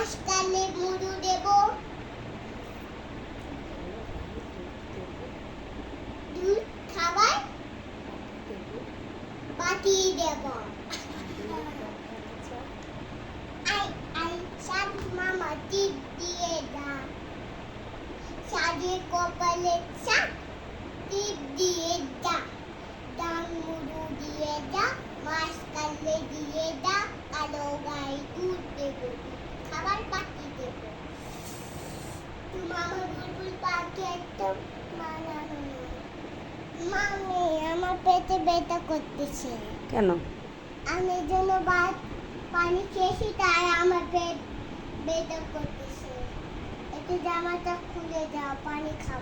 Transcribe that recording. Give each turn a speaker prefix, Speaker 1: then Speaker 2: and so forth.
Speaker 1: মাঝখানে মুড়ু দেব, দুধ খাবার বাটি দেব। সাত মামা টিপ দিয়ে দা, সাজে কপালে চাপ টিপ দিয়ে দা, ডাং মুড়ু দিয়ে দা, মাঝখানে দিয়ে দা, কালো গায়ে দুধ দেব, খাবার বাটি দেব। মামা বুলবুল পাখি একদম বানানো। মামি আমার পেটে ব্যথা করতেছে।
Speaker 2: কেন?
Speaker 1: আমি যেন পানি খেয়েছি তাই আমার পেট ব্যথা করতেছে। একটু জামাটা খুলে দাও, পানি খাবো।